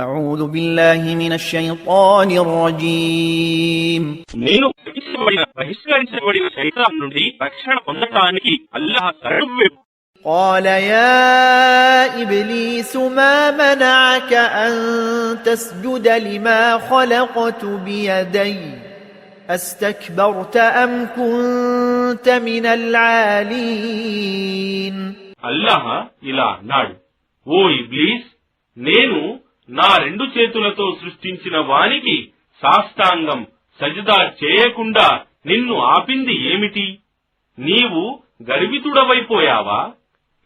أعوذ بالله من الشيطان الرجيم నేను బహిష్కరించబడిన శైతాన్ నుండి రక్షణ పొందడానికి అల్లాహ్ శరణు. قال يا إبليس ما منعك أن تسجد لما خلقت بيدي أستكبرت أم كنت من العالين అల్లాహ్ ఇలా అన్నాడు, ఓ ఇబ్లీస్, నేను నా రెండు చేతులతో సృష్టించిన వానికి సాష్టాంగం సజదా చేయకుండా నిన్ను ఆపింది ఏమిటి? నీవు గర్వితుడవైపోయావా?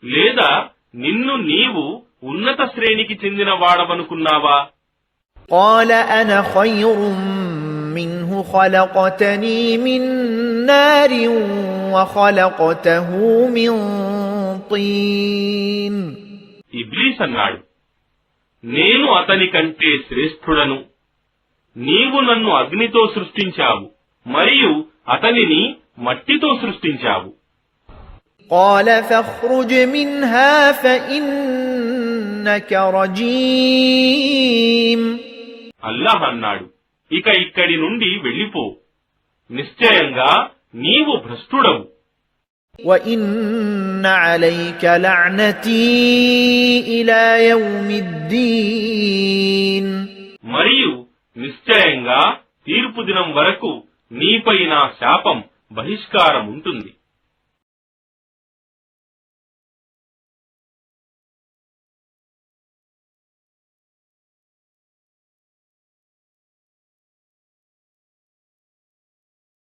లేదా నిన్ను నీవు ఉన్నత శ్రేణికి చెందిన వాడవనుకున్నావా? قال أنا خير منه خلقتني من نار وخلقته من طين ఇబ్లీస్ అన్నాడు, నేను అతని కంటే శ్రేష్ఠుడను. నీవు నన్ను అగ్నితో సృష్టించావు మరియు అతనిని మట్టితో సృష్టించావు. قال فاخرج منها فإنك رجيم అల్లాహ్ అన్నాడు, ఇక ఇక్కడి నుండి వెళ్ళిపో, నిశ్చయంగా నీవు భ్రష్టుడవు. وإن عليك لعنتي إلى يوم الدين మరియు నిశ్చయంగా తీర్పు దినం వరకు నీపై నా శాపం బహిష్కారం ఉంటుంది.